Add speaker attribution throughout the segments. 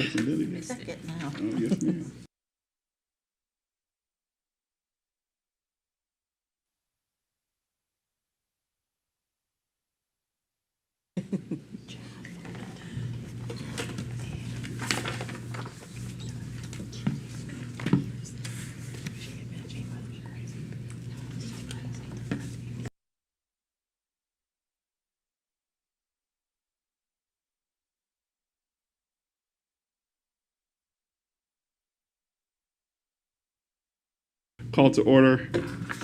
Speaker 1: Councilman Lilly.
Speaker 2: Second now.
Speaker 1: Oh, yes, ma'am. Call to order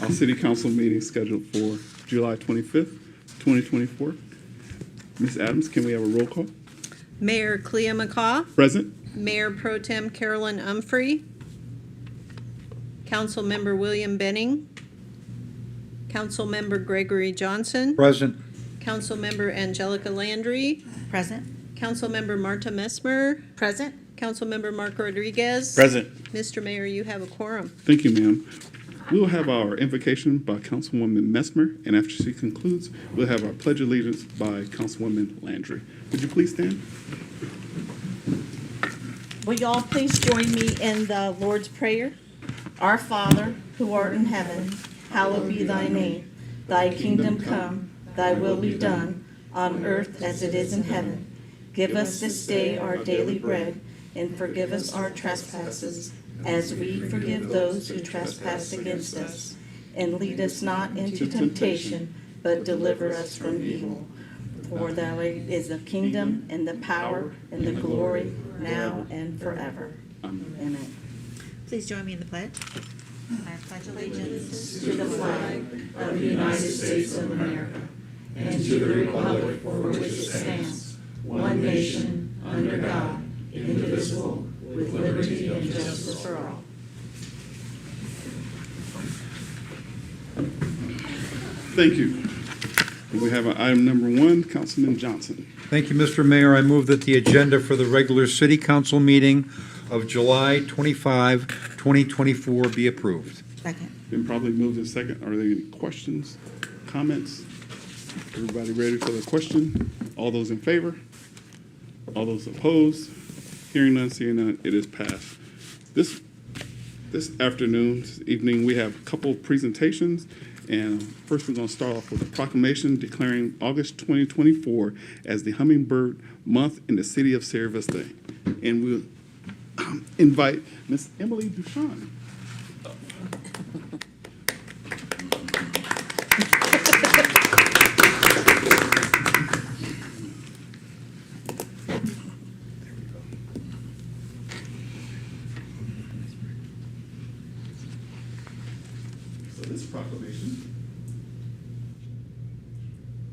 Speaker 1: our city council meeting scheduled for July 25th, 2024. Ms. Adams, can we have a roll call?
Speaker 3: Mayor Clea McCaw,
Speaker 1: Present.
Speaker 3: Mayor Pro Tem Carolyn Humphrey, Councilmember William Benning, Councilmember Gregory Johnson,
Speaker 4: Present.
Speaker 3: Councilmember Angelica Landry,
Speaker 2: Present.
Speaker 3: Councilmember Marta Messmer,
Speaker 2: Present.
Speaker 3: Councilmember Mark Rodriguez.
Speaker 4: Present.
Speaker 3: Mr. Mayor, you have a quorum.
Speaker 1: Thank you, ma'am. We will have our invocation by Councilwoman Messmer, and after she concludes, we'll have our pledge of allegiance by Councilwoman Landry. Would you please stand?
Speaker 2: Will you all please join me in the Lord's Prayer? Our Father, who art in heaven, hallowed be thy name. Thy kingdom come, thy will be done, on earth as it is in heaven. Give us this day our daily bread, and forgive us our trespasses, as we forgive those who trespass against us. And lead us not into temptation, but deliver us from evil. For thine is the kingdom, and the power, and the glory, now and forever. Amen.
Speaker 5: Please join me in the pledge. I pledge allegiance
Speaker 2: To the flag of the United States of America, and to the republic for which it stands, one nation, under God, indivisible, with liberty and justice for all.
Speaker 1: Thank you. We have item number 1, Councilman Johnson.
Speaker 4: Thank you, Mr. Mayor. I move that the agenda for the regular city council meeting of July 25, 2024 be approved.
Speaker 5: Second.
Speaker 1: Been probably moved in second. Are there any questions, comments? Everybody ready for the question? All those in favor? All those opposed? Hearing none, seeing none, it is passed. This afternoon, this evening, we have a couple of presentations. And first, we're going to start off with a proclamation declaring August 2024 as the Hummingbird Month in the city of Sierra Vista. And we'll invite Miss Emily Duchan.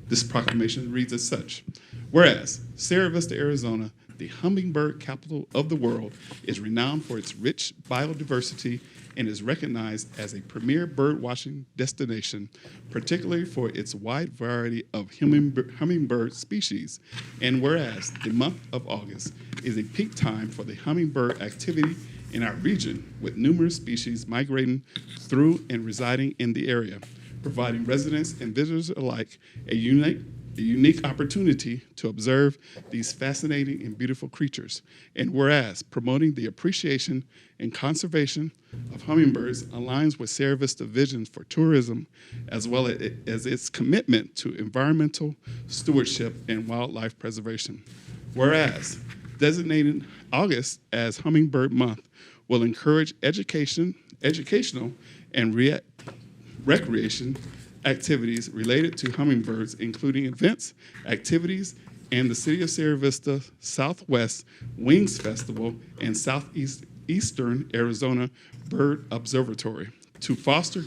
Speaker 1: This proclamation reads as such. Whereas Sierra Vista, Arizona, the hummingbird capital of the world, is renowned for its rich biodiversity and is recognized as a premier bird watching destination, particularly for its wide variety of hummingbird species. And whereas the month of August is a peak time for the hummingbird activity in our region, with numerous species migrating through and residing in the area, providing residents and visitors alike a unique opportunity to observe these fascinating and beautiful creatures. And whereas promoting the appreciation and conservation of hummingbirds aligns with Sierra Vista's vision for tourism, as well as its commitment to environmental stewardship and wildlife preservation. Whereas designating August as Hummingbird Month will encourage educational and recreation activities related to hummingbirds, including events, activities, and the City of Sierra Vista Southwest Wings Festival and Southeastern Arizona Bird Observatory to foster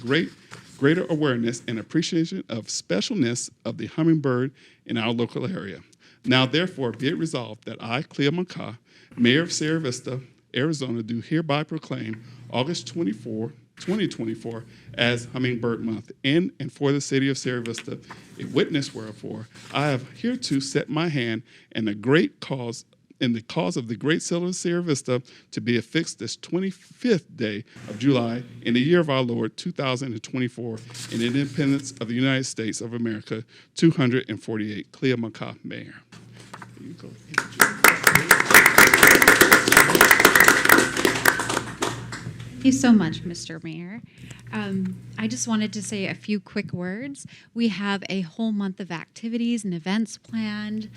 Speaker 1: greater awareness and appreciation of specialness of the hummingbird in our local area. Now, therefore, be it resolved that I, Clea McCaw, Mayor of Sierra Vista, Arizona, do hereby proclaim August 24, 2024 as Hummingbird Month in and for the city of Sierra Vista, a witness wherefore I have hereto set my hand in the cause of the great city of Sierra Vista to be affixed this 25th day of July in the year of our Lord 2024 in independence of the United States of America 248. Clea McCaw, Mayor. Here you go.
Speaker 6: Thank you so much, Mr. Mayor. I just wanted to say a few quick words. We have a whole month of activities and events planned.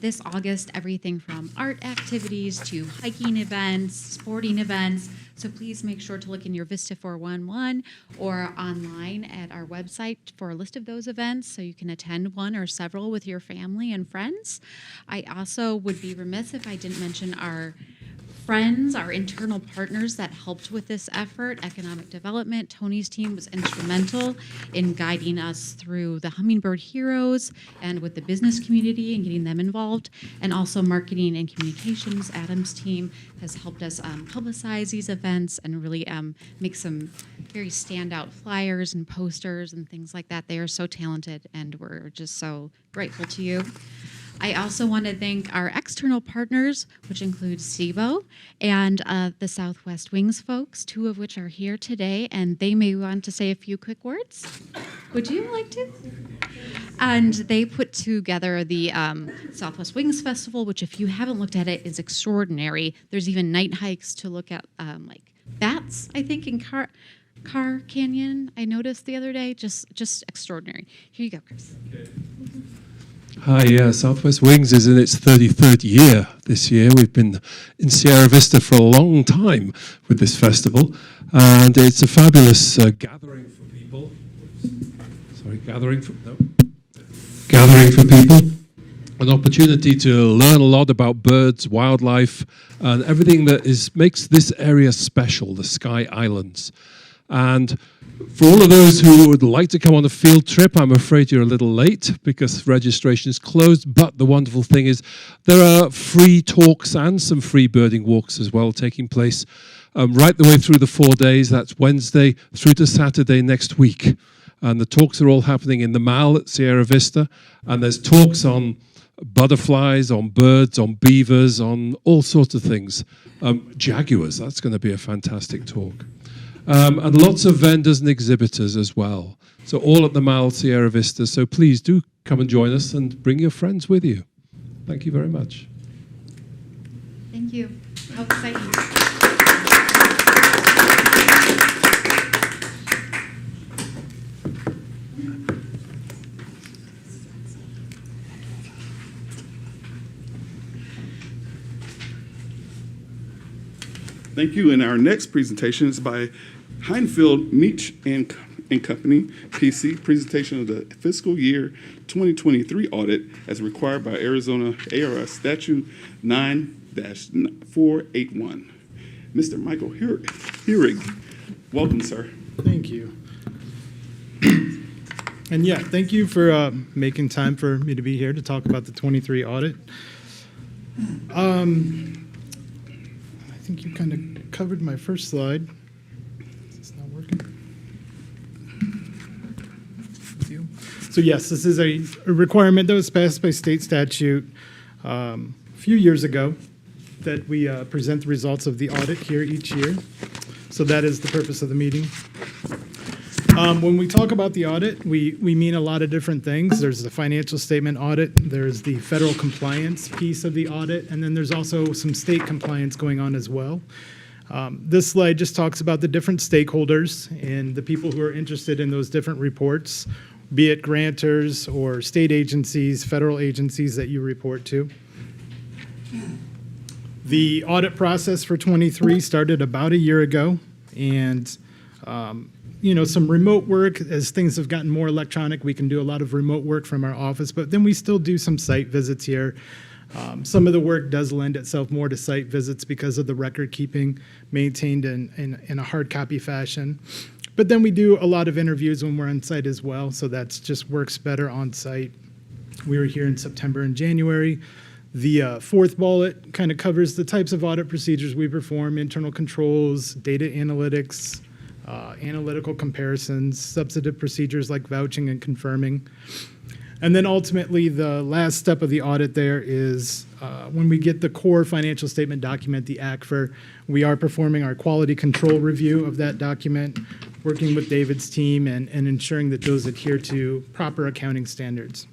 Speaker 6: This August, everything from art activities to hiking events, sporting events. So please make sure to look in your Vista 411 or online at our website for a list of those events so you can attend one or several with your family and friends. I also would be remiss if I didn't mention our friends, our internal partners that helped with this effort. Economic Development, Tony's team was instrumental in guiding us through the Hummingbird Heroes and with the business community and getting them involved. And also Marketing and Communications, Adam's team has helped us publicize these events and really make some very standout flyers and posters and things like that. They are so talented and we're just so grateful to you. I also want to thank our external partners, which include SIBO and the Southwest Wings folks, two of which are here today, and they may want to say a few quick words. Would you like to? And they put together the Southwest Wings Festival, which if you haven't looked at it, is extraordinary. There's even night hikes to look at like bats, I think, in Car Canyon, I noticed the other day. Just extraordinary. Here you go, Chris.
Speaker 7: Hi, Southwest Wings is in its 33rd year this year. We've been in Sierra Vista for a long time with this festival, and it's a fabulous gathering for people. Gathering for people. An opportunity to learn a lot about birds, wildlife, and everything that makes this area special, the Sky Islands. And for all of those who would like to come on a field trip, I'm afraid you're a little late because registration is closed. But the wonderful thing is there are free talks and some free birding walks as well taking place right the way through the 4 days. That's Wednesday through to Saturday next week. And the talks are all happening in the Mall at Sierra Vista. And there's talks on butterflies, on birds, on beavers, on all sorts of things. Jaguars, that's going to be a fantastic talk. And lots of vendors and exhibitors as well. So all at the Mall Sierra Vista. So please do come and join us and bring your friends with you. Thank you very much.
Speaker 6: Thank you. How exciting.
Speaker 1: Thank you. And our next presentation is by Heinfeld Meach and Company, PC, presentation of the fiscal year 2023 audit as required by Arizona ARS Statute 9-481. Mr. Michael Heurig, welcome, sir.
Speaker 8: Thank you. And yeah, thank you for making time for me to be here to talk about the 23 audit. I think you kind of covered my first slide. Is this not working? So yes, this is a requirement that was passed by state statute a few years ago that we present the results of the audit here each year. So that is the purpose of the meeting. When we talk about the audit, we mean a lot of different things. There's the financial statement audit, there's the federal compliance piece of the audit, and then there's also some state compliance going on as well. This slide just talks about the different stakeholders and the people who are interested in those different reports, be it grantors or state agencies, federal agencies that you report to. The audit process for 23 started about a year ago, and some remote work. As things have gotten more electronic, we can do a lot of remote work from our office, but then we still do some site visits here. Some of the work does lend itself more to site visits because of the record keeping maintained in a hard copy fashion. But then we do a lot of interviews when we're on site as well, so that just works better on site. We were here in September and January. The fourth bullet kind of covers the types of audit procedures we perform: internal controls, data analytics, analytical comparisons, substantive procedures like vouching and confirming. And then ultimately, the last step of the audit there is when we get the core financial statement document, the ACFR, we are performing our quality control review of that document, working with David's team and ensuring that those adhere to proper accounting standards.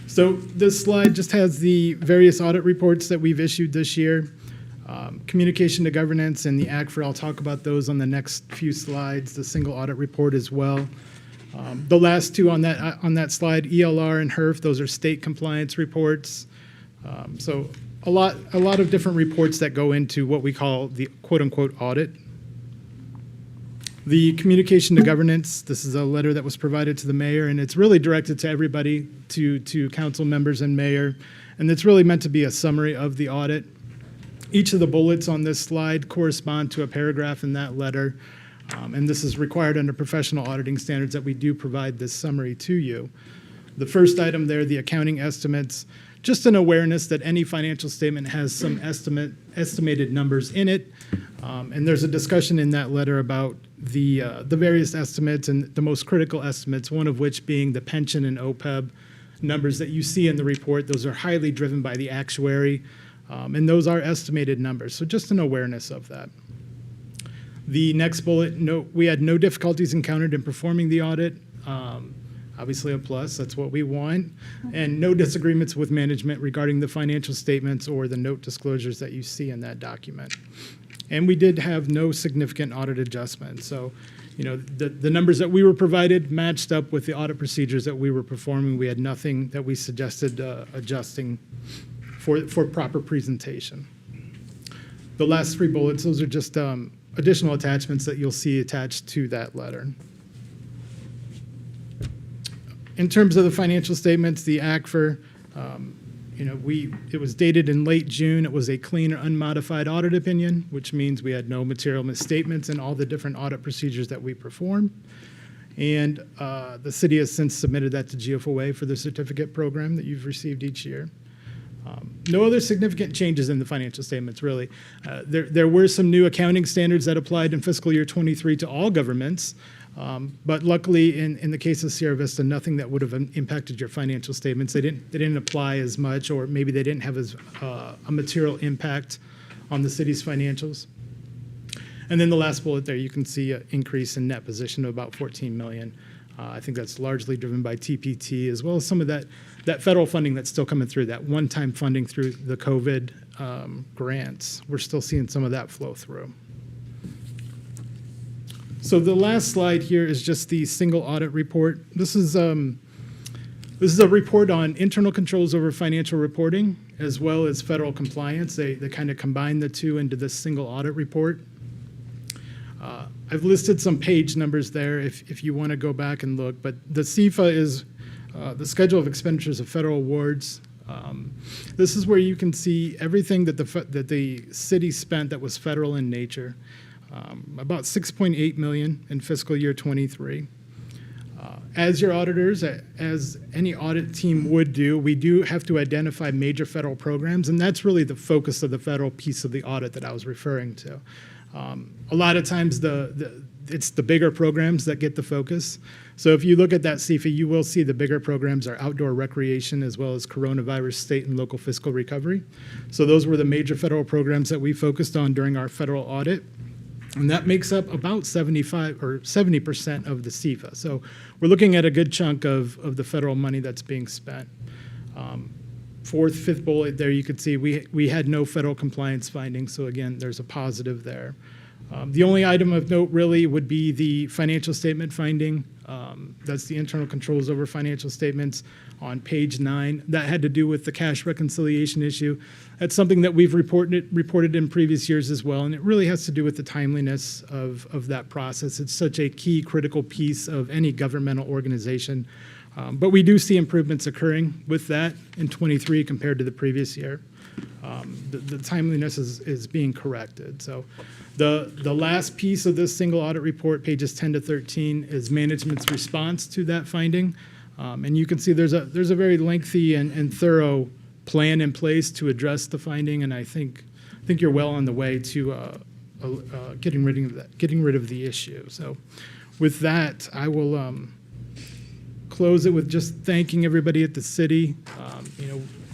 Speaker 8: So this slide just has the various audit reports that we've issued this year. Communication to governance and the ACFR, I'll talk about those on the next few slides, the single audit report as well. The last two on that slide, ELR and HERF, those are state compliance reports. So a lot of different reports that go into what we call the quote-unquote audit. The communication to governance, this is a letter that was provided to the mayor, and it's really directed to everybody, to council members and mayor, and it's really meant to be a summary of the audit. Each of the bullets on this slide correspond to a paragraph in that letter, and this is required under professional auditing standards that we do provide this summary to you. The first item there, the accounting estimates, just an awareness that any financial statement has some estimated numbers in it, and there's a discussion in that letter about the various estimates and the most critical estimates, one of which being the pension and OPEB numbers that you see in the report. Those are highly driven by the actuary, and those are estimated numbers, so just an awareness of that. The next bullet, we had no difficulties encountered in performing the audit. Obviously a plus, that's what we want. And no disagreements with management regarding the financial statements or the note disclosures that you see in that document. And we did have no significant audit adjustments. So, the numbers that we were provided matched up with the audit procedures that we were performing. We had nothing that we suggested adjusting for proper presentation. The last three bullets, those are just additional attachments that you'll see attached to that letter. In terms of the financial statements, the ACFR, it was dated in late June. It was a clean or unmodified audit opinion, which means we had no material misstatements in all the different audit procedures that we perform. And the city has since submitted that to GFOA for the certificate program that you've received each year. No other significant changes in the financial statements, really. There were some new accounting standards that applied in fiscal year 23 to all governments. But luckily, in the case of Sierra Vista, nothing that would have impacted your financial statements. They didn't apply as much, or maybe they didn't have as a material impact on the city's financials. And then the last bullet there, you can see an increase in net position of about 14 million. I think that's largely driven by TPT, as well as some of that federal funding that's still coming through, that one-time funding through the COVID grants. We're still seeing some of that flow through. So the last slide here is just the single audit report. This is a report on internal controls over financial reporting as well as federal compliance. They kind of combine the two into this single audit report. I've listed some page numbers there if you want to go back and look, but the CFA is the Schedule of Expenditures of Federal Awards. This is where you can see everything that the city spent that was federal in nature. About $6.8 million in fiscal year 23. As your auditors, as any audit team would do, we do have to identify major federal programs, and that's really the focus of the federal piece of the audit that I was referring to. A lot of times it's the bigger programs that get the focus. So if you look at that CFA, you will see the bigger programs are outdoor recreation as well as coronavirus state and local fiscal recovery. So those were the major federal programs that we focused on during our federal audit. And that makes up about 75 or 70% of the CFA. So we're looking at a good chunk of the federal money that's being spent. Fourth, fifth bullet there, you could see we had no federal compliance findings. So again, there's a positive there. The only item of note really would be the financial statement finding. That's the internal controls over financial statements on page 9. That had to do with the cash reconciliation issue. That's something that we've reported in previous years as well, and it really has to do with the timeliness of that process. It's such a key, critical piece of any governmental organization. But we do see improvements occurring with that in 23 compared to the previous year. The timeliness is being corrected. So the last piece of this single audit report, pages 10 to 13, is management's response to that finding. And you can see there's a very lengthy and thorough plan in place to address the finding, and I think you're well on the way to getting rid of the issue. So with that, I will close it with just thanking everybody at the city.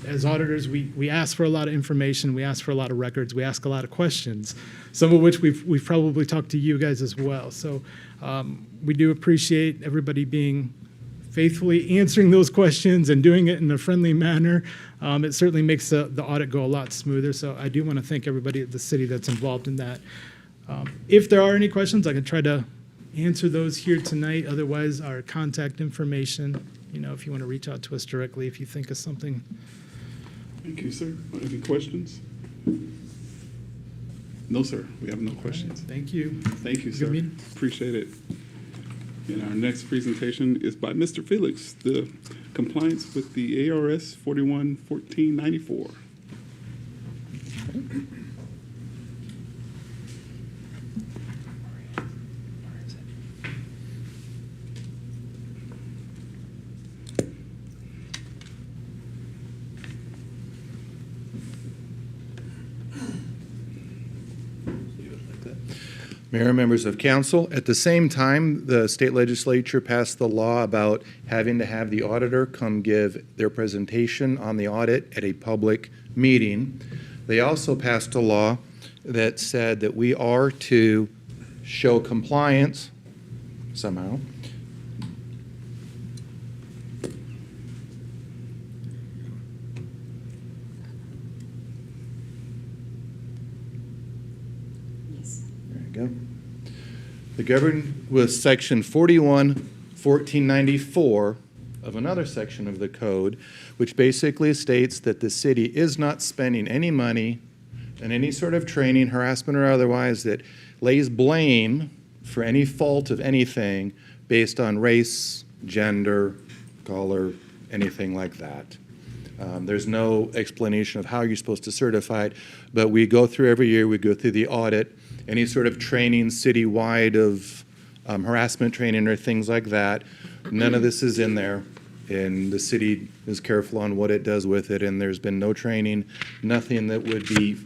Speaker 8: As auditors, we ask for a lot of information, we ask for a lot of records, we ask a lot of questions, some of which we've probably talked to you guys as well. So we do appreciate everybody being faithfully answering those questions and doing it in a friendly manner. It certainly makes the audit go a lot smoother. So I do want to thank everybody at the city that's involved in that. If there are any questions, I can try to answer those here tonight. Otherwise, our contact information, if you want to reach out to us directly, if you think of something.
Speaker 1: Thank you, sir. Any questions? No, sir. We have no questions.
Speaker 8: Thank you.
Speaker 1: Thank you,
Speaker 8: Good
Speaker 1: sir.
Speaker 8: meeting.
Speaker 1: Appreciate it. And our next presentation is by Mr. Felix, the compliance with the ARS 411494.
Speaker 9: Mayor and members of council, at the same time, the state legislature passed the law about having to have the auditor come give their presentation on the audit at a public meeting. They also passed a law that said that we are to show compliance somehow. There you go. The governed with section 41-1494 of another section of the code, which basically states that the city is not spending any money in any sort of training, harassment or otherwise, that lays blame for any fault of anything based on race, gender, color, anything like that. There's no explanation of how you're supposed to certify it, but we go through every year, we go through the audit, any sort of training citywide of harassment training or things like that. None of this is in there, and the city is careful on what it does with it, and there's been no training, nothing that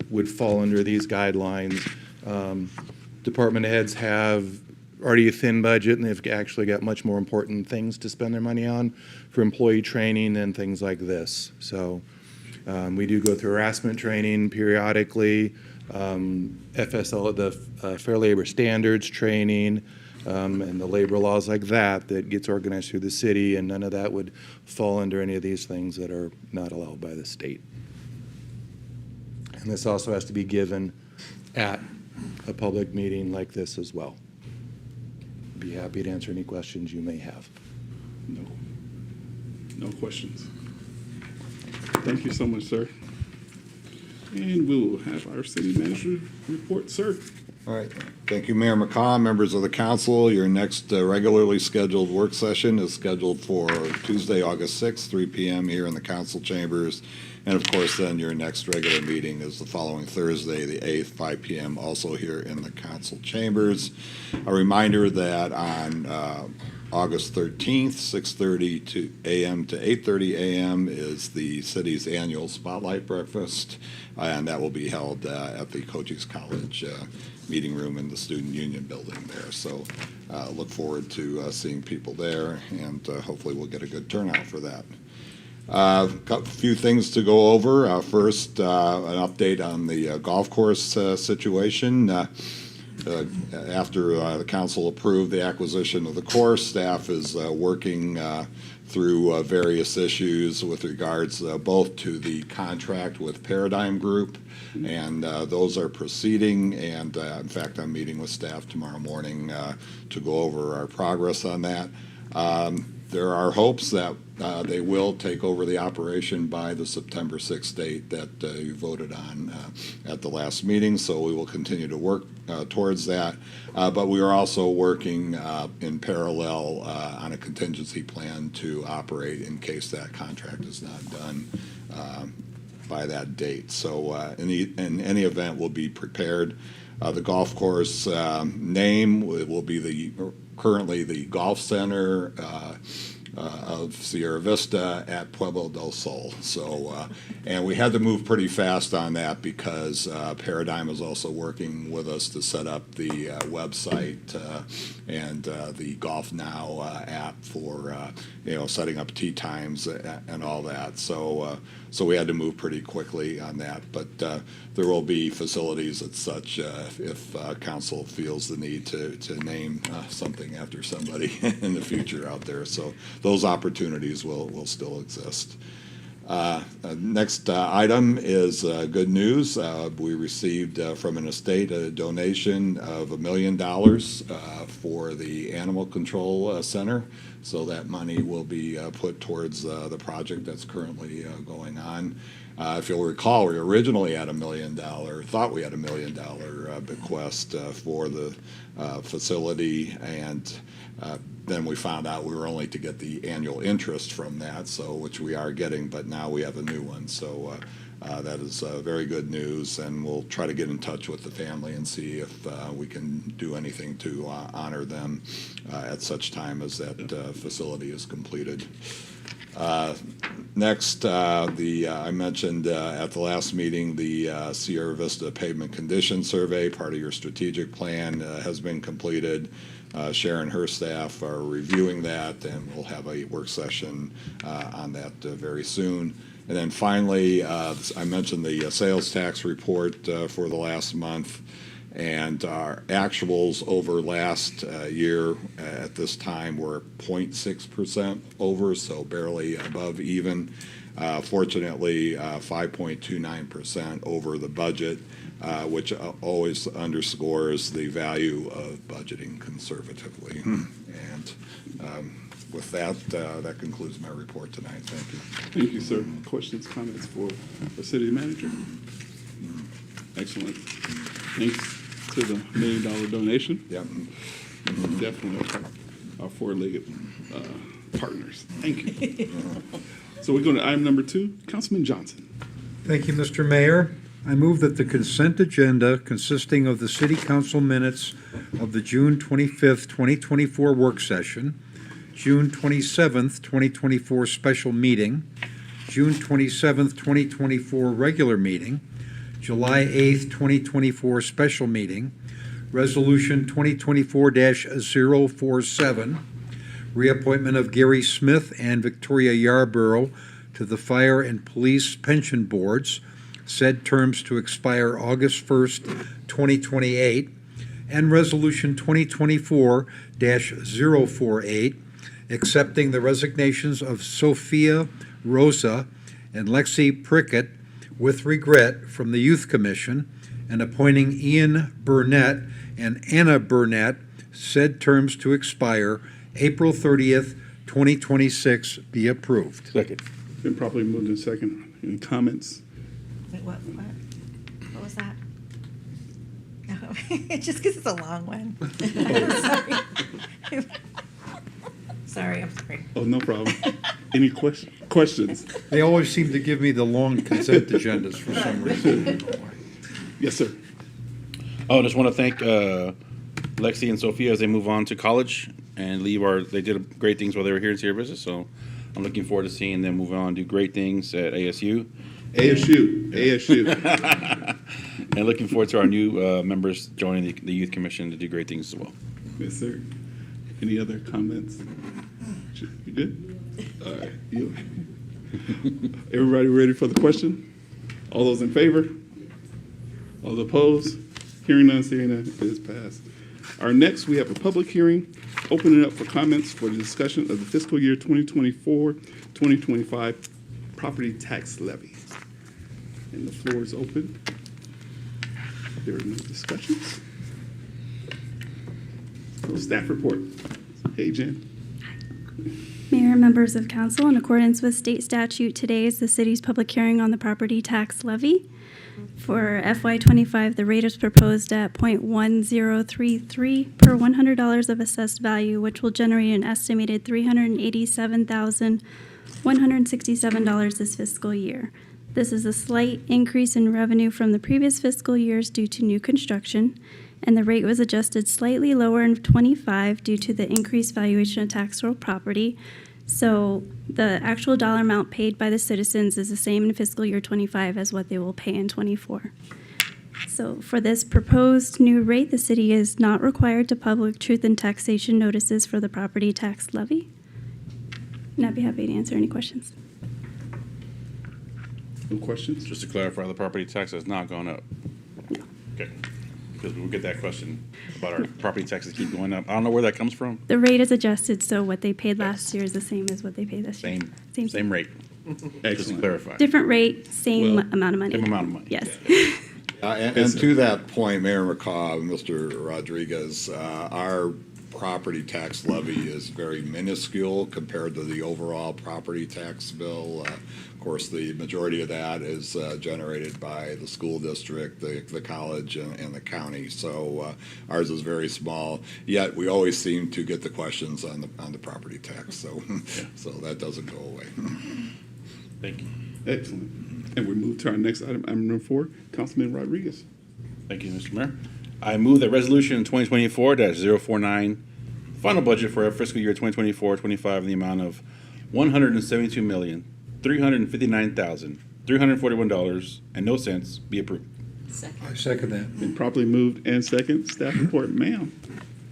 Speaker 9: would fall under these guidelines. Department heads have already a thin budget, and they've actually got much more important things to spend their money on for employee training and things like this. So we do go through harassment training periodically, FSL, the Fair Labor Standards training, and the labor laws like that gets organized through the city, and none of that would fall under any of these things that are not allowed by the state. And this also has to be given at a public meeting like this as well. Be happy to answer any questions you may have.
Speaker 1: No questions. Thank you so much, sir. And we will have our city manager report, sir.
Speaker 10: All right. Thank you, Mayor McCaw, members of the council. Your next regularly scheduled work session is scheduled for Tuesday, August 6th, 3 p.m. here in the council chambers. And of course, then your next regular meeting is the following Thursday, the 8th, 5 p.m., also here in the council chambers. A reminder that on August 13th, 6:30 a.m. to 8:30 a.m. is the city's annual Spotlight Breakfast, and that will be held at the Cochise College meeting room in the Student Union building there. So look forward to seeing people there, and hopefully we'll get a good turnout for that. Got a few things to go over. First, an update on the golf course situation. After the council approved the acquisition of the course, staff is working through various issues with regards both to the contract with Paradigm Group, and those are proceeding. And in fact, I'm meeting with staff tomorrow morning to go over our progress on that. There are hopes that they will take over the operation by the September 6th date that you voted on at the last meeting, so we will continue to work towards that. But we are also working in parallel on a contingency plan to operate in case that contract is not done by that date. So in any event, we'll be prepared. The golf course name will be currently the Golf Center of Sierra Vista at Pueblo del Sol. So, and we had to move pretty fast on that because Paradigm is also working with us to set up the website and the Golf Now app for setting up tee times and all that. So, so we had to move pretty quickly on that. But there will be facilities and such if council feels the need to name something after somebody in the future out there. So those opportunities will still exist. Next item is good news. We received from an estate a donation of $1 million for the Animal Control Center. So that money will be put towards the project that's currently going on. If you'll recall, we originally had thought we had $1 million bequest for the facility, and then we found out we were only to get the annual interest from that, so which we are getting, but now we have a new one. So that is very good news, and we'll try to get in touch with the family and see if we can do anything to honor them at such time as that facility is completed. Next, I mentioned at the last meeting the Sierra Vista Pavement Condition Survey, part of your strategic plan, has been completed. Sharon and her staff are reviewing that, and we'll have a work session on that very soon. And then finally, I mentioned the sales tax report for the last month. And our actuals over last year at this time were 0.6% over, so barely above even. Fortunately, 5.29% over the budget, which always underscores the value of budgeting conservatively. And with that, that concludes my report tonight. Thank you.
Speaker 1: Thank you, sir. Questions, comments for the city manager? Excellent. Thanks to the $1 million donation.
Speaker 10: Yep.
Speaker 1: Definitely our four-legged partners. Thank you. So we're going to item number 2, Councilman Johnson.
Speaker 4: Thank you, Mr. Mayor. I move that the consent agenda consisting of the city council minutes of the June 25th, 2024 work session, June 27th, 2024 special meeting, June 27th, 2024 regular meeting, July 8th, 2024 special meeting, Resolution 2024-047, reappointment of Gary Smith and Victoria Yarborough to the Fire and Police Pension Boards, said terms to expire August 1st, 2028, and Resolution 2024-048, accepting the resignations of Sophia Rosa and Lexi Prickett with regret from the Youth Commission, and appointing Ian Burnett and Anna Burnett, said terms to expire April 30th, 2026, be approved.
Speaker 9: Second.
Speaker 1: Been properly moved in second. Any comments?
Speaker 5: Wait, what was that? No, it's just because it's a long one. Sorry. Sorry, I'm sorry.
Speaker 1: Oh, no problem. Any questions?
Speaker 4: They always seem to give me the long consent agendas for some reason.
Speaker 1: Yes, sir.
Speaker 11: Oh, I just want to thank Lexi and Sophia as they move on to college and they did great things while they were here in Sierra Vista, so I'm looking forward to seeing them move on and do great things at ASU.
Speaker 1: ASU.
Speaker 11: And looking forward to our new members joining the Youth Commission to do great things as well.
Speaker 1: Yes, sir. Any other comments? You good? All right. You. Everybody ready for the question? All those in favor? All those opposed? Hearing none, seeing none, it is passed. Our next, we have a public hearing, opening up for comments for the discussion of the fiscal year 2024-2025 property tax levy. And the floor is open. There are no discussions. No staff report. Hey, Jen.
Speaker 12: Mayor and members of council, in accordance with state statute, today is the city's public hearing on the property tax levy. For FY25, the rate is proposed at .1033 per $100 of assessed value, which will generate an estimated $387,167 this fiscal year. This is a slight increase in revenue from the previous fiscal years due to new construction, and the rate was adjusted slightly lower in '25 due to the increased valuation of taxable property. So the actual dollar amount paid by the citizens is the same in fiscal year '25 as what they will pay in '24. So for this proposed new rate, the city is not required to publish truth and taxation notices for the property tax levy. And I'd be happy to answer any questions.
Speaker 1: No questions?
Speaker 11: Just to clarify, the property tax has not gone up.
Speaker 12: No.
Speaker 11: Okay. Because we'll get that question about our property taxes keep going up. I don't know where that comes from.
Speaker 12: The rate is adjusted, so what they paid last year is the same as what they paid this year.
Speaker 11: Same rate. Just to
Speaker 1: Excellent.
Speaker 11: clarify.
Speaker 12: Different rate, same
Speaker 1: Well,
Speaker 12: amount of money.
Speaker 11: Same amount of money.
Speaker 12: Yes.
Speaker 10: And to that point, Mayor McCaw, Mr. Rodriguez, our property tax levy is very minuscule compared to the overall property tax bill. Of course, the majority of that is generated by the school district, the college, and the county. So ours is very small. Yet we always seem to get the questions on the property tax. So so that doesn't go away.
Speaker 11: Thank you.
Speaker 1: Excellent. And we move to our next item number 4, Councilman Rodriguez.
Speaker 11: Thank you, Mr. Mayor. I move that resolution 2024-049, final budget for fiscal year 2024-25 in the amount of $172,359,341.00 be approved.
Speaker 4: I second that.
Speaker 1: Been properly moved and second. Staff report, ma'am.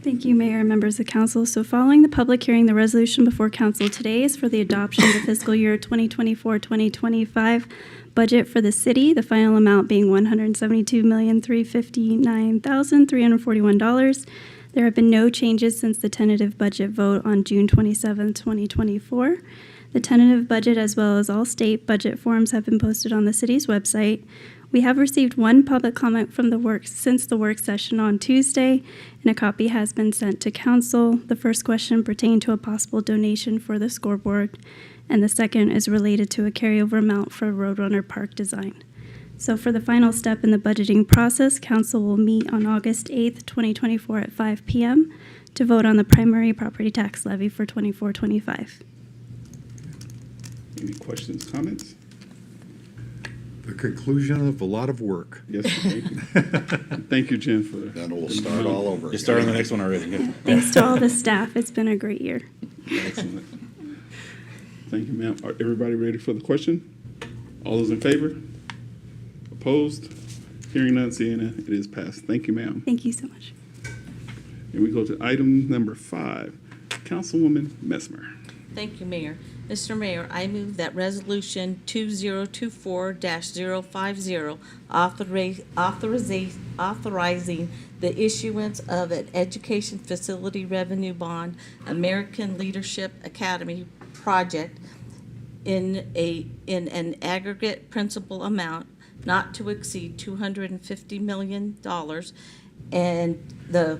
Speaker 12: Thank you, Mayor and members of council. So following the public hearing, the resolution before council today is for the adoption of the fiscal year 2024-2025 budget for the city, the final amount being $172,359,341. There have been no changes since the tentative budget vote on June 27, 2024. The tentative budget, as well as all state budget forms, have been posted on the city's website. We have received one public comment from since the work session on Tuesday, and a copy has been sent to council. The first question pertained to a possible donation for the scoreboard, and the second is related to a carryover amount for Roadrunner Park design. So for the final step in the budgeting process, council will meet on August 8th, 2024 at 5 p.m. to vote on the primary property tax levy for 24-25.
Speaker 1: Any questions, comments?
Speaker 4: The conclusion of a lot of work.
Speaker 1: Yes, thank you. Thank you, Jen, for
Speaker 10: Then we'll start all over.
Speaker 11: You start on the next one already. Good.
Speaker 12: Thanks to all the staff. It's been a great year.
Speaker 1: excellent. Thank you, ma'am. Are everybody ready for the question? All those in favor? Opposed? Hearing none, seeing none, it is passed. Thank you, ma'am.
Speaker 12: Thank you so much.
Speaker 1: And we go to item number 5, Councilwoman Messmer.
Speaker 2: Thank you, Mayor. Mr. Mayor, I move that Resolution 2024-050 authorizing the issuance of an education facility revenue bond, American Leadership Academy project in an aggregate principal amount not to exceed $250 million, and the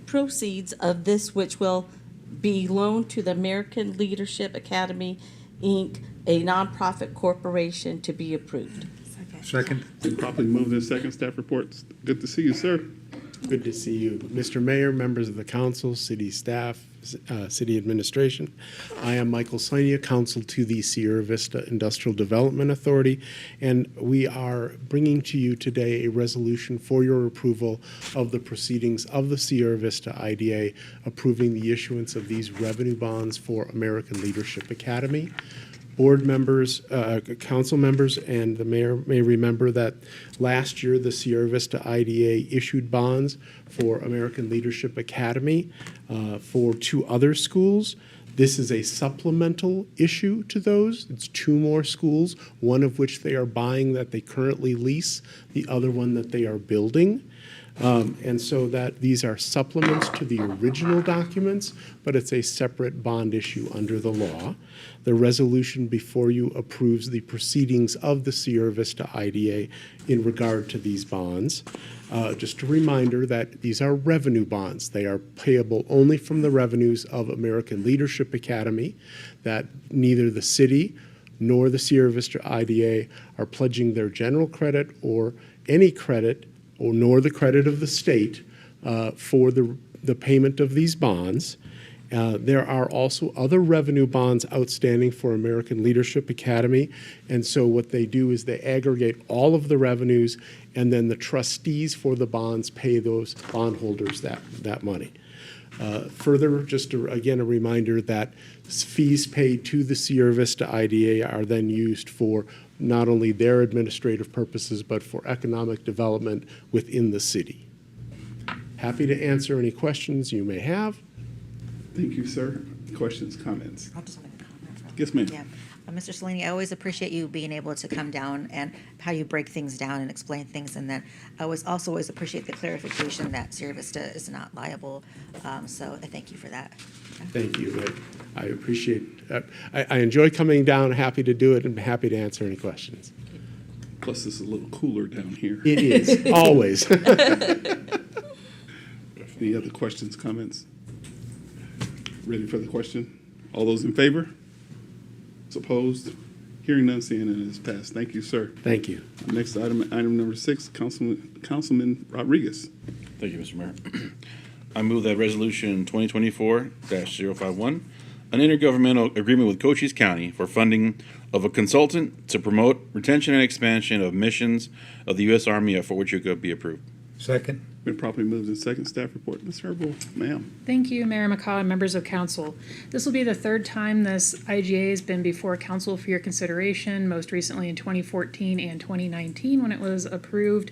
Speaker 2: proceeds of this, which will be loaned to the American Leadership Academy, Inc., a nonprofit corporation, to be approved.
Speaker 4: Second.
Speaker 1: Been properly moved in second. Staff reports. Good to see you, sir.
Speaker 13: Good to see you. Mr. Mayor, members of the council, city staff, city administration. I am Michael Sonia, counsel to the Sierra Vista Industrial Development Authority, and we are bringing to you today a resolution for your approval of the proceedings of the Sierra Vista IDA approving the issuance of these revenue bonds for American Leadership Academy. Board members, council members, and the mayor may remember that last year the Sierra Vista IDA issued bonds for American Leadership Academy for 2 other schools. This is a supplemental issue to those. It's 2 more schools, one of which they are buying that they currently lease, the other one that they are building. And so that these are supplements to the original documents, but it's a separate bond issue under the law. The resolution before you approves the proceedings of the Sierra Vista IDA in regard to these bonds. Just a reminder that these are revenue bonds. They are payable only from the revenues of American Leadership Academy, that neither the city nor the Sierra Vista IDA are pledging their general credit or any credit or nor the credit of the state for the payment of these bonds. There are also other revenue bonds outstanding for American Leadership Academy, and so what they do is they aggregate all of the revenues, and then the trustees for the bonds pay those bondholders that money. Further, just again a reminder that fees paid to the Sierra Vista IDA are then used for not only their administrative purposes, but for economic development within the city. Happy to answer any questions you may have.
Speaker 1: Thank you, sir. Questions, comments?
Speaker 5: I just wanted to comment.
Speaker 1: Yes, ma'am.
Speaker 5: Yeah. Mr. Cellini, I always appreciate you being able to come down and how you break things down and explain things. And then I always appreciate the clarification that Sierra Vista is not liable. So I thank you for that.
Speaker 13: Thank you. I appreciate, I enjoy coming down, happy to do it, and happy to answer any questions.
Speaker 1: Plus, it's a little cooler down here.
Speaker 13: It is, always.
Speaker 1: Any other questions, comments? Ready for the question? All those in favor? Opposed? Hearing none, seeing none, it is passed. Thank you, sir.
Speaker 13: Thank you.
Speaker 1: Next item number 6, Councilman Rodriguez.
Speaker 11: Thank you, Mr. Mayor. I move that resolution 2024-051, an intergovernmental agreement with Cochise County for funding of a consultant to promote retention and expansion of missions of the U.S. Army at Fort Huachuca be approved.
Speaker 4: Second.
Speaker 1: Been properly moved in second. Staff report. Ms. Herbold, ma'am.
Speaker 14: Thank you, Mayor McCaw and members of council. This will be the third time this IGA has been before council for your consideration, most recently in 2014 and 2019 when it was approved.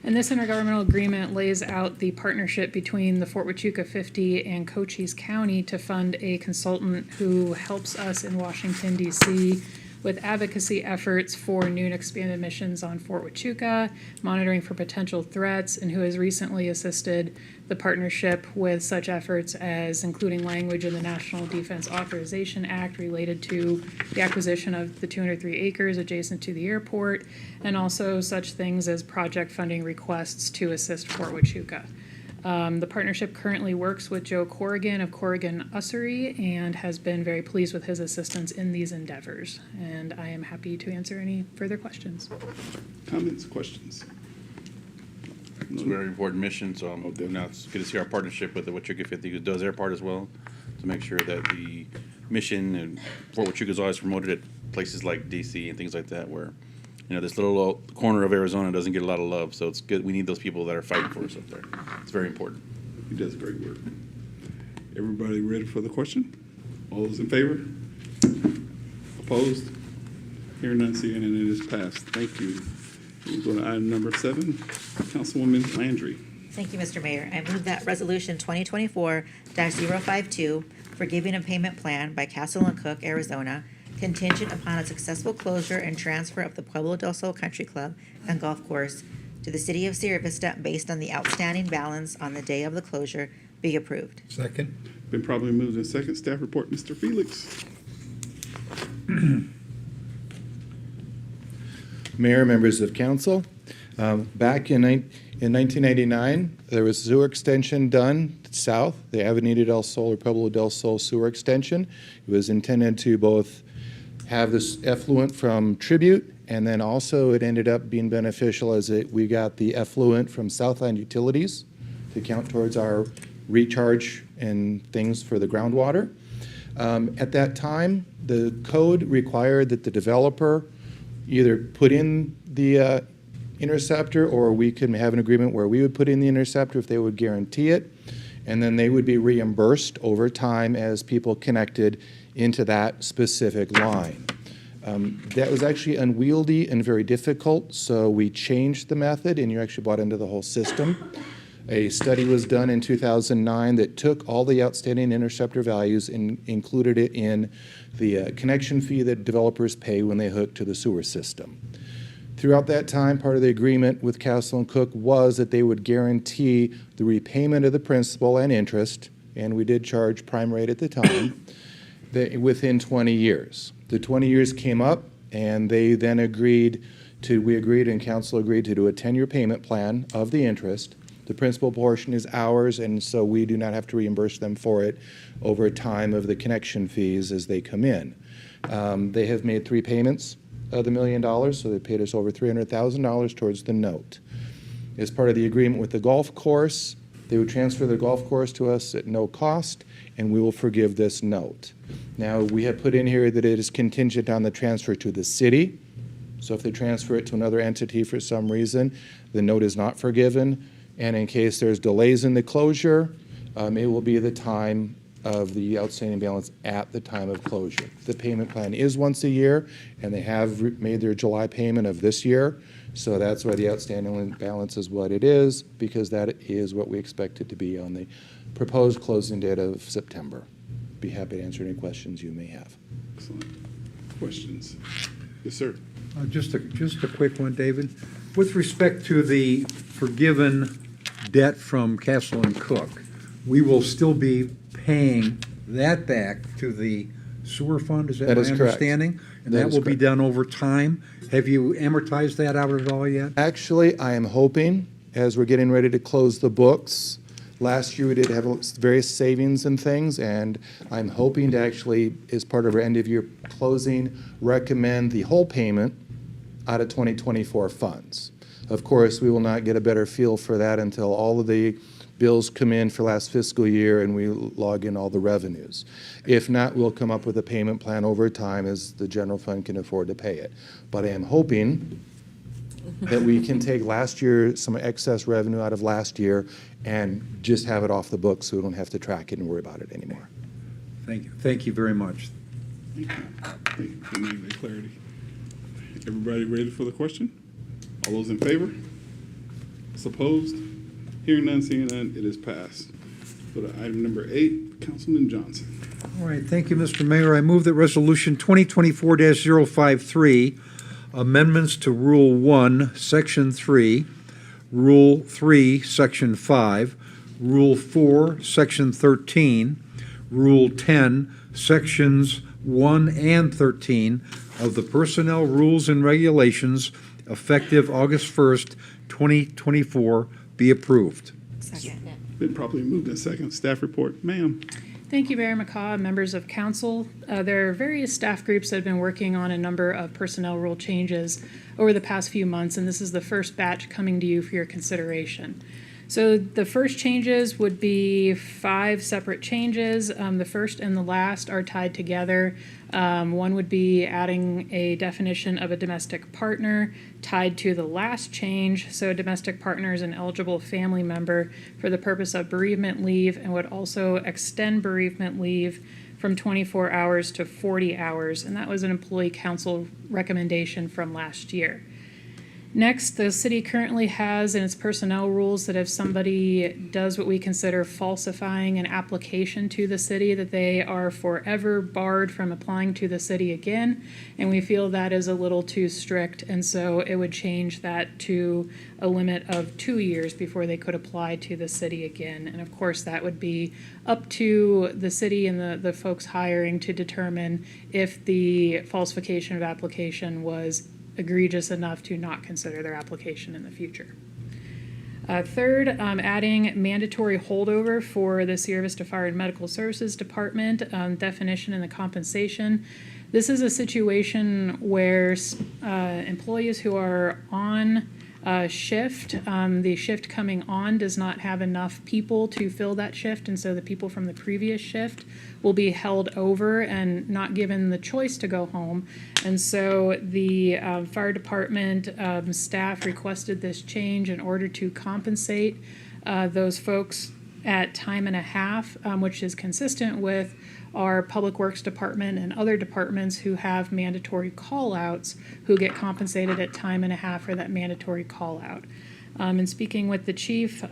Speaker 14: And this intergovernmental agreement lays out the partnership between the Fort Huachuca 50 and Cochise County to fund a consultant who helps us in Washington, D.C. with advocacy efforts for new and expanded missions on Fort Huachuca, monitoring for potential threats, and who has recently assisted the partnership with such efforts as including language in the National Defense Authorization Act related to the acquisition of the 203 acres adjacent to the airport, and also such things as project funding requests to assist Fort Huachuca. The partnership currently works with Joe Corrigan of Corrigan Ussery and has been very pleased with his assistance in these endeavors. And I am happy to answer any further questions.
Speaker 1: Comments, questions?
Speaker 11: It's a very important mission, so now it's good to see our partnership with the Huachuca 50, who does their part as well, to make sure that the mission and Fort Huachuca is always promoted at places like D.C. and things like that, where this little corner of Arizona doesn't get a lot of love. So it's good. We need those people that are fighting for us up there. It's very important.
Speaker 1: He does great work. Everybody ready for the question? All those in favor? Opposed? Hearing none, seeing none, it is passed. Thank you. We'll go to item number 7, Councilwoman Landry.
Speaker 5: Thank you, Mr. Mayor. I move that resolution 2024-052, forgiving a payment plan by Castle and Cook, Arizona, contingent upon a successful closure and transfer of the Pueblo del Sol Country Club and Golf Course to the city of Sierra Vista based on the outstanding balance on the day of the closure, be approved.
Speaker 4: Second.
Speaker 1: Been probably moved in second. Staff report, Mr. Felix.
Speaker 9: Mayor, members of council, back in 1999, there was sewer extension done south, the Avenida del Sol or Pueblo del Sol sewer extension. It was intended to both have this effluent from Tribute, and then also it ended up being beneficial as we got the effluent from Southland Utilities to count towards our recharge and things for the groundwater. At that time, the code required that the developer either put in the interceptor, or we could have an agreement where we would put in the interceptor if they would guarantee it, and then they would be reimbursed over time as people connected into that specific line. That was actually unwieldy and very difficult, so we changed the method, and you're actually brought into the whole system. A study was done in 2009 that took all the outstanding interceptor values and included it in the connection fee that developers pay when they hook to the sewer system. Throughout that time, part of the agreement with Castle and Cook was that they would guarantee the repayment of the principal and interest, and we did charge prime rate at the time, within 20 years. The 20 years came up, and they then we agreed and council agreed to do a 10-year payment plan of the interest. The principal portion is ours, and so we do not have to reimburse them for it over time of the connection fees as they come in. They have made 3 payments of the $1 million, so they paid us over $300,000 towards the note. As part of the agreement with the golf course, they would transfer the golf course to us at no cost, and we will forgive this note. Now, we have put in here that it is contingent on the transfer to the city. So if they transfer it to another entity for some reason, the note is not forgiven. And in case there's delays in the closure, it will be the time of the outstanding balance at the time of closure. The payment plan is once a year, and they have made their July payment of this year. So that's why the outstanding balance is what it is, because that is what we expect it to be on the proposed closing date of September. Be happy to answer any questions you may have.
Speaker 1: Excellent. Questions? Yes, sir.
Speaker 4: Just a quick one, David. With respect to the forgiven debt from Castle and Cook, we will still be paying that back to the sewer fund, is that
Speaker 9: That
Speaker 4: my
Speaker 9: is correct.
Speaker 4: understanding? And
Speaker 9: That
Speaker 4: that
Speaker 9: is
Speaker 4: will be
Speaker 9: correct.
Speaker 4: done over time? Have you amortized that out at all yet?
Speaker 9: Actually, I am hoping, as we're getting ready to close the books, last year we did have various savings and things, and I'm hoping to actually, as part of our end-of-year closing, recommend the whole payment out of 2024 funds. Of course, we will not get a better feel for that until all of the bills come in for last fiscal year and we log in all the revenues. If not, we'll come up with a payment plan over time as the general fund can afford to pay it. But I am hoping that we can take last year, some excess revenue out of last year, and just have it off the books so we don't have to track it and worry about it anymore.
Speaker 4: Thank you. Thank you very much.
Speaker 1: Thank you. Thank you for making that clarity. Everybody ready for the question? All those in favor? Those opposed? Hearing none, seeing none, it is passed. Go to item number 8, Councilman Johnson.
Speaker 4: All right, thank you, Mr. Mayor. I move that Resolution 2024-053, amendments to Rule 1, Section 3, Rule 3, Section 5, Rule 4, Section 13, Rule 10, Sections 1 and 13 of the Personnel Rules and Regulations effective August 1st, 2024, be approved.
Speaker 5: Second.
Speaker 1: Been properly moved in second. Staff report, ma'am.
Speaker 14: Thank you, Mayor McCaw, members of council. There are various staff groups that have been working on a number of personnel rule changes over the past few months, and this is the first batch coming to you for your consideration. So the first changes would be 5 separate changes. The first and the last are tied together. One would be adding a definition of a domestic partner tied to the last change. So a domestic partner is an eligible family member for the purpose of bereavement leave and would also extend bereavement leave from 24 hours to 40 hours. And that was an employee council recommendation from last year. Next, the city currently has in its personnel rules that if somebody does what we consider falsifying an application to the city, that they are forever barred from applying to the city again. And we feel that is a little too strict, and so it would change that to a limit of 2 years before they could apply to the city again. And of course, that would be up to the city and the folks hiring to determine if the falsification of application was egregious enough to not consider their application in the future. Third, adding mandatory holdover for the Sierra Vista Fire and Medical Services Department, definition in the compensation. This is a situation where employees who are on shift, the shift coming on does not have enough people to fill that shift, and so the people from the previous shift will be held over and not given the choice to go home. And so the fire department staff requested this change in order to compensate those folks at time and a half, which is consistent with our Public Works Department and other departments who have mandatory call-outs who get compensated at time and a half for that mandatory call-out. And speaking with the chief,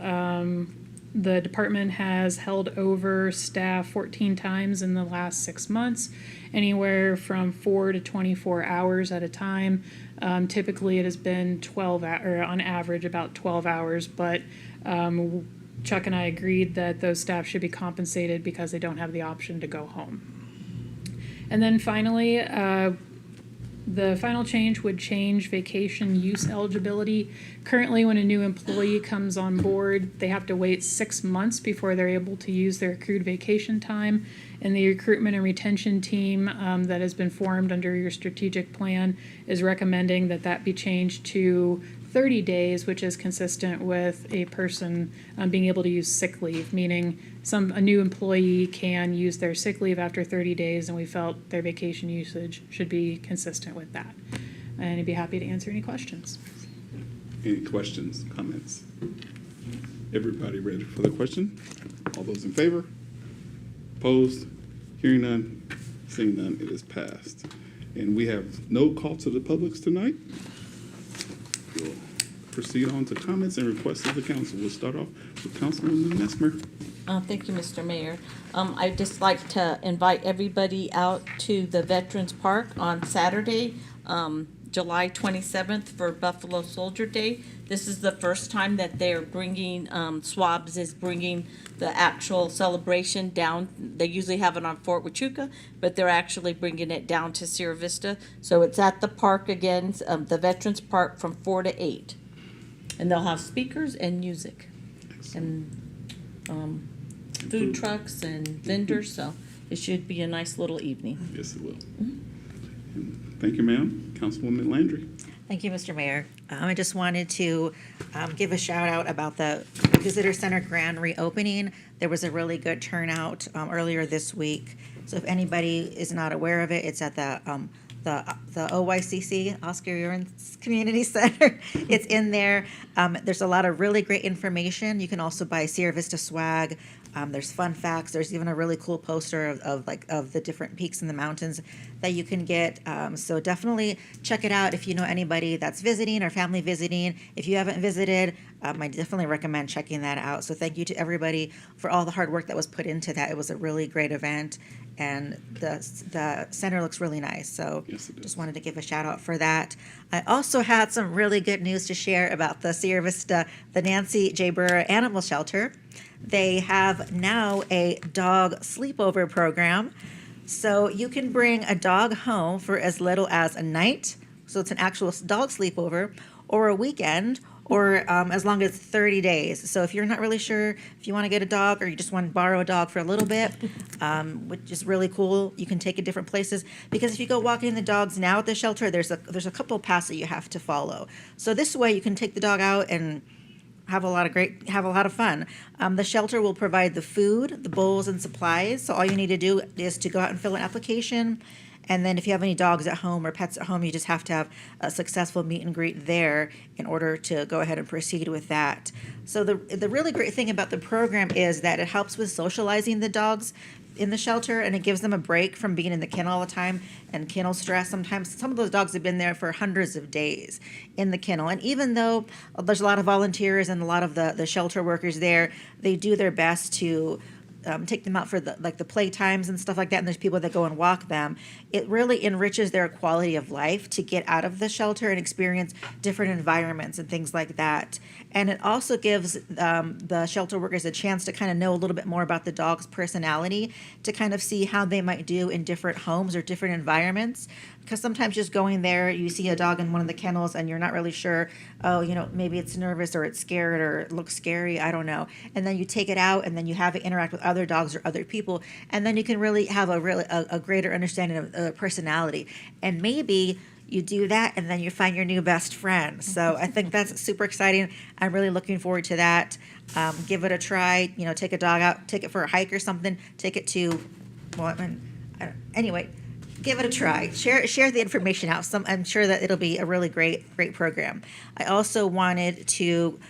Speaker 14: the department has held over staff 14 times in the last 6 months, anywhere from 4 to 24 hours at a time. Typically, it has been 12, or on average, about 12 hours, but Chuck and I agreed that those staff should be compensated because they don't have the option to go home. And then finally, the final change would change vacation use eligibility. Currently, when a new employee comes on board, they have to wait 6 months before they're able to use their accrued vacation time. And the recruitment and retention team that has been formed under your strategic plan is recommending that that be changed to 30 days, which is consistent with a person being able to use sick leave, meaning a new employee can use their sick leave after 30 days, and we felt their vacation usage should be consistent with that. And I'd be happy to answer any questions.
Speaker 1: Any questions, comments? Everybody ready for the question? All those in favor? Opposed? Hearing none, seeing none, it is passed. And we have no call to the public tonight. We'll proceed on to comments and requests of the council. We'll start off with Councilwoman Messmer.
Speaker 2: Thank you, Mr. Mayor. I'd just like to invite everybody out to the Veterans Park on Saturday, July 27th for Buffalo Soldier Day. This is the first time that they're bringing, Swabs is bringing the actual celebration down. They usually have it on Fort Huachuca, but they're actually bringing it down to Sierra Vista. So it's at the park again, the Veterans Park from 4 to 8. And they'll have speakers and music and food trucks and vendors, so it should be a nice little evening.
Speaker 1: Yes, it will. Thank you, ma'am. Councilwoman Landry.
Speaker 5: Thank you, Mr. Mayor. I just wanted to give a shout out about the Visitor Center grand reopening. There was a really good turnout earlier this week. So if anybody is not aware of it, it's at the OYCC, Oscar Urens Community Center. It's in there. There's a lot of really great information. You can also buy Sierra Vista swag. There's fun facts. There's even a really cool poster of the different peaks in the mountains that you can get. So definitely check it out if you know anybody that's visiting or family visiting. If you haven't visited, I definitely recommend checking that out. So thank you to everybody for all the hard work that was put into that. It was a really great event, and the center looks really nice. So just wanted to give a shout out for that. I also had some really good news to share about the Sierra Vista, the Nancy J. Burr Animal Shelter. They have now a dog sleepover program. So you can bring a dog home for as little as a night. So it's an actual dog sleepover, or a weekend, or as long as 30 days. So if you're not really sure if you want to get a dog or you just want to borrow a dog for a little bit, which is really cool, you can take it different places. Because if you go walking the dogs now at the shelter, there's a couple paths that you have to follow. So this way you can take the dog out and have a lot of fun. The shelter will provide the food, the bowls, and supplies. So all you need to do is to go out and fill an application. And then if you have any dogs at home or pets at home, you just have to have a successful meet and greet there in order to go ahead and proceed with that. So the really great thing about the program is that it helps with socializing the dogs in the shelter, and it gives them a break from being in the kennel all the time and kennel stress. Sometimes some of those dogs have been there for hundreds of days in the kennel. And even though there's a lot of volunteers and a lot of the shelter workers there, they do their best to take them out for the play times and stuff like that, and there's people that go and walk them. It really enriches their quality of life to get out of the shelter and experience different environments and things like that. And it also gives the shelter workers a chance to kind of know a little bit more about the dog's personality, to kind of see how they might do in different homes or different environments. Because sometimes just going there, you see a dog in one of the kennels and you're not really sure, maybe it's nervous or it's scared or it looks scary, I don't know. And then you take it out and then you have it interact with other dogs or other people, and then you can really have a greater understanding of personality. And maybe you do that and then you find your new best friend. So I think that's super exciting. I'm really looking forward to that. Give it a try, take a dog out, take it for a hike or something, take it to, anyway, give it a try. Share the information out. I'm sure that it'll be a really great program. I also wanted to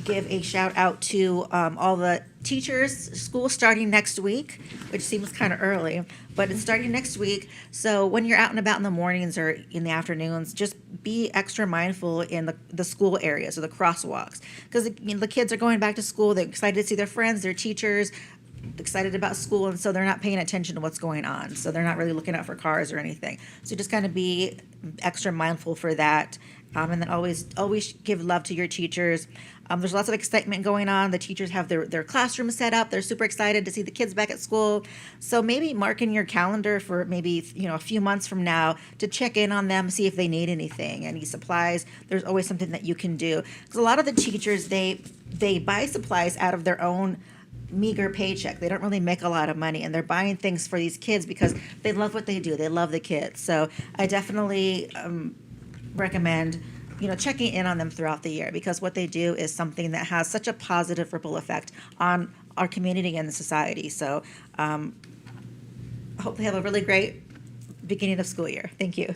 Speaker 5: give a shout out to all the teachers. School starting next week, which seems kind of early, but it's starting next week. So when you're out and about in the mornings or in the afternoons, just be extra mindful in the school areas or the crosswalks, because the kids are going back to school. They're excited to see their friends, their teachers, excited about school, and so they're not paying attention to what's going on. So they're not really looking out for cars or anything. So just kind of be extra mindful for that. And then always give love to your teachers. There's lots of excitement going on. The teachers have their classrooms set up. They're super excited to see the kids back at school. So maybe mark in your calendar for maybe a few months from now to check in on them, see if they need anything, any supplies. There's always something that you can do. Because a lot of the teachers, they buy supplies out of their own meager paycheck. They don't really make a lot of money, and they're buying things for these kids because they love what they do. They love the kids. So I definitely recommend checking in on them throughout the year, because what they do is something that has such a positive ripple effect on our community and the society. So I hope they have a really great beginning of school year. Thank you.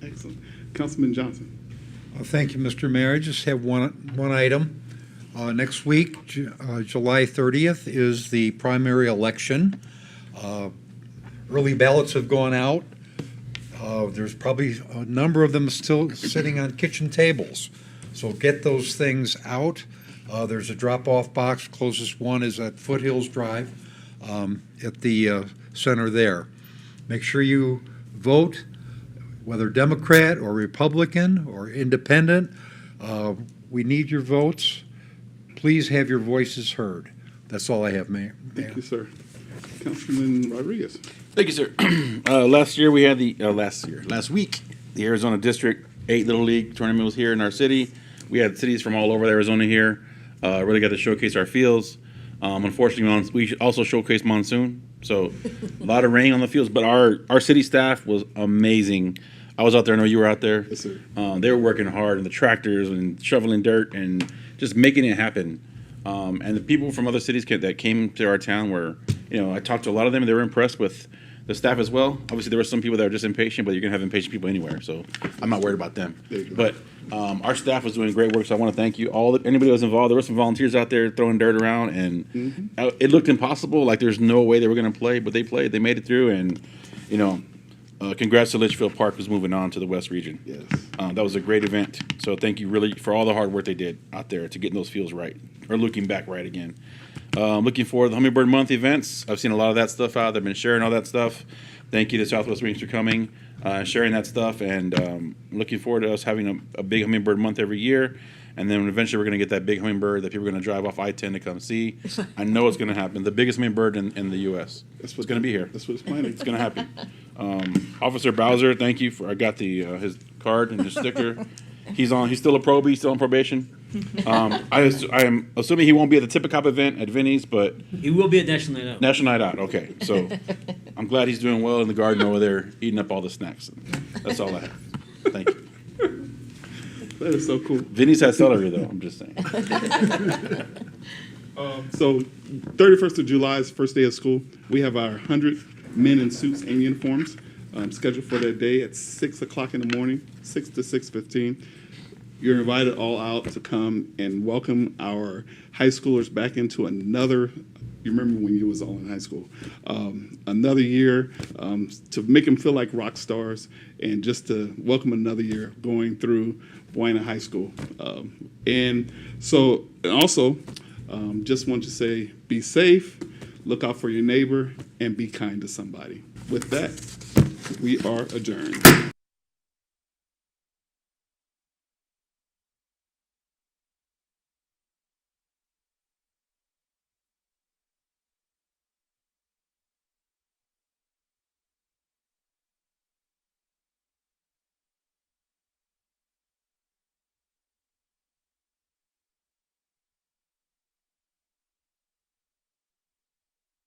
Speaker 1: Excellent. Councilman Johnson.
Speaker 4: Thank you, Mr. Mayor. I just have one item. Next week, July 30th, is the primary election. Early ballots have gone out. There's probably a number of them still sitting on kitchen tables. So get those things out. There's a drop-off box. Closest one is at Foothills Drive at the center there. Make sure you vote, whether Democrat or Republican or independent. We need your votes. Please have your voices heard. That's all I have, Mayor.
Speaker 1: Thank you, sir. Councilman Rodriguez.
Speaker 11: Thank you, sir. Last year we had last week, the Arizona District 8 Little League tournament was here in our city. We had cities from all over Arizona here. Really got to showcase our fields. Unfortunately, we also showcased monsoon, so a lot of rain on the fields. But our city staff was amazing. I was out there. I know you were out there.
Speaker 1: Yes, sir.
Speaker 11: They were working hard, and the tractors and shoveling dirt and just making it happen. And the people from other cities that came to our town were, I talked to a lot of them, and they were impressed with the staff as well. Obviously, there were some people that were just impatient, but you're going to have impatient people anywhere, so I'm not worried about them.
Speaker 1: There you go.
Speaker 11: But our staff was doing great work, so I want to thank you. Anybody that was involved, there were some volunteers out there throwing dirt around, and it looked impossible, like there's no way they were going to play, but they played. They made it through, and, congrats to Litchfield Park, who's moving on to the West Region.
Speaker 1: Yes.
Speaker 11: That was a great event, so thank you really for all the hard work they did out there to getting those fields right, or looking back right again. Looking forward to the Hummingbird Month events. I've seen a lot of that stuff out. They've been sharing all that stuff. Thank you to Southwest Range for coming, sharing that stuff, and looking forward to us having a big Hummingbird Month every year. And then eventually we're going to get that big hummingbird that people are going to drive off I-10 to come see. I know it's going to happen. The biggest hummingbird in the U.S. It's going to be here.
Speaker 1: That's what it's planning.
Speaker 11: It's going to happen. Officer Bowser, thank you I got his card and his sticker. He's still a probie, he's still on probation. I am assuming he won't be at the Tip-A-Cop event at Vinny's, but
Speaker 15: He will be at National Night Out.
Speaker 11: National Night Out, okay. So I'm glad he's doing well in the garden over there, eating up all the snacks. That's all I have. Thank you.
Speaker 1: That is so cool.
Speaker 11: Vinny's had celery, though, I'm just saying.
Speaker 1: So 31st of July is the first day of school. We have our 100 men in suits and uniforms scheduled for that day at 6 o'clock in the morning, 6 to 6:15. You're invited all out to come and welcome our high schoolers back into another, you remember when you was all in high school, another year to make them feel like rock stars and just to welcome another year going through Buena High School. And also, just want to say, be safe, look out for your neighbor, and be kind to somebody. With that, we are adjourned.